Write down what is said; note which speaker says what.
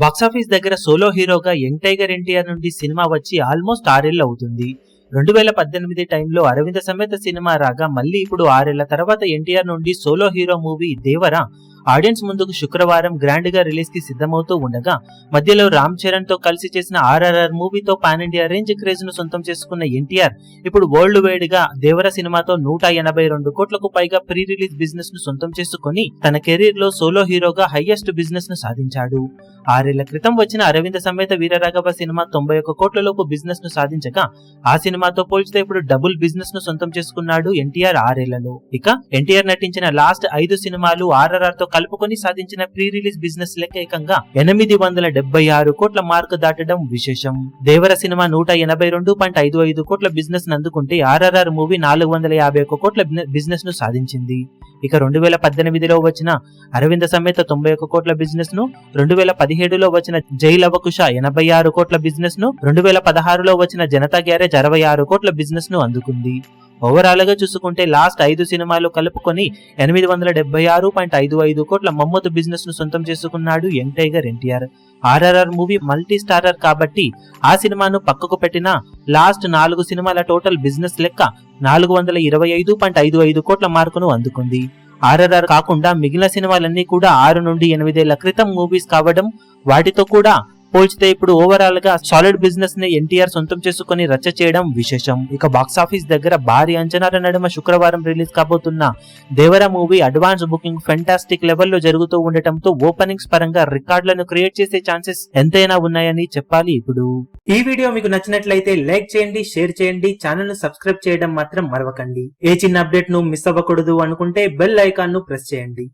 Speaker 1: Box office దగ్గర solo హీరోగా young tiger NTR నుండి సినిమా వచ్చి ఆల్మోస్ట్ 6 ఏళ్లు అవుతుంది. 2018 టైంలో అరవింద సమేత సినిమా రాగా మళ్ళీ ఇప్పుడు 6 ఏళ్ల తర్వాత ఎన్టీఆర్ నుండి solo hero movie Devara audience ముందుకు శుక్రవారం గ్రాండ్ గా రిలీజ్ కి సిద్ధమవుతూ ఉండగా మధ్యలో రామ్ చరణ్ తో కలిసి చేసిన ఆర్ఆర్ఆర్ మూవీతో పాన్ ఇండియా రేంజ్ క్రేజ్ ను సొంతం చేసుకున్న ఎన్టీఆర్ ఇప్పుడు వరల్డ్ వైడ్ గా దేవర సినిమాతో 182 కోట్లకు పైగా ప్రీ రిలీజ్ బిజినెస్ ను సొంతం చేసుకుని తన కెరీర్ లో సోలో హీరోగా హైయెస్ట్ బిజినెస్ ను సాధించాడు. 6 ఏళ్ల క్రితం వచ్చిన అరవింద సమేత వీరరాఘవ సినిమా 91 కోట్ల లోపు బిజినెస్ ను సాధించగా ఆ సినిమాతో పోల్చితే ఇప్పుడు డబుల్ బిజినెస్ ను సొంతం చేసుకున్నాడు ఎన్టీఆర్ 6 ఏళ్లలో. ఇక ఎన్టీఆర్ నటించిన లాస్ట్ 5 సినిమాలు ఆర్ఆర్ఆర్ తో కలుపుకొని సాధించిన ప్రీ రిలీజ్ బిజినెస్ లెక్క ఏకంగా 876 కోట్ల మార్క్ దాటడం విశేషం. దేవర సినిమా 182.55 కోట్ల బిజినెస్ ను అందుకుంటే ఆర్ఆర్ఆర్ మూవీ 451 కోట్ల బిజినెస్ ను సాధించింది. ఇక 2018లో వచ్చిన అరవింద సమేత 91 కోట్ల బిజినెస్ ను, 2017లో వచ్చిన జై లవకుశ 86 కోట్ల బిజినెస్ ను, 2016లో వచ్చిన జనతా గ్యారేజ్ 66 కోట్ల బిజినెస్ ను అందుకుంది. ఓవరాల్ గా చూసుకుంటే లాస్ట్ 5 సినిమాలు కలుపుకొని 876.55 కోట్ల మమ్మతు బిజినెస్ ను సొంతం చేసుకున్నాడు young tiger NTR. RRR movie multi starrer కాబట్టి ఆ సినిమాను పక్కకు పెట్టినా లాస్ట్ 4 సినిమాల టోటల్ బిజినెస్ లెక్క 425.55 కోట్ల మార్కును అందుకుంది. ఆర్ఆర్ఆర్ కాకుండా మిగిలిన సినిమాలన్నీ కూడా 6 నుండి 8 ఏళ్ల క్రితం మూవీస్ కావడం, వాటితో కూడా పోల్చితే ఇప్పుడు ఓవరాల్ గా సాలిడ్ బిజినెస్ ని ఎన్టీఆర్ సొంతం చేసుకుని రచ్చ చేయడం విశేషం. ఇక బాక్సాఫీస్ దగ్గర భారీ అంచనాల నడుమ శుక్రవారం రిలీజ్ కాబోతున్న Devara movie advance booking fantastic లెవెల్లో జరుగుతూ ఉండటంతో ఓపెనింగ్స్ పరంగా రికార్డులను క్రియేట్ చేసే ఛాన్సెస్ ఎంతైనా ఉన్నాయని చెప్పాలి. ఇప్పుడు ఈ వీడియో మీకు నచ్చినట్లయితే లైక్ చేయండి, షేర్ చేయండి, ఛానల్ ను సబ్స్క్రైబ్ చేయడం మాత్రం మరవకండి. ఏ చిన్న అప్డేట్ ను మిస్ అవ్వకూడదు అనుకుంటే బెల్ ఐకాన్ ను ప్రెస్ చేయండి.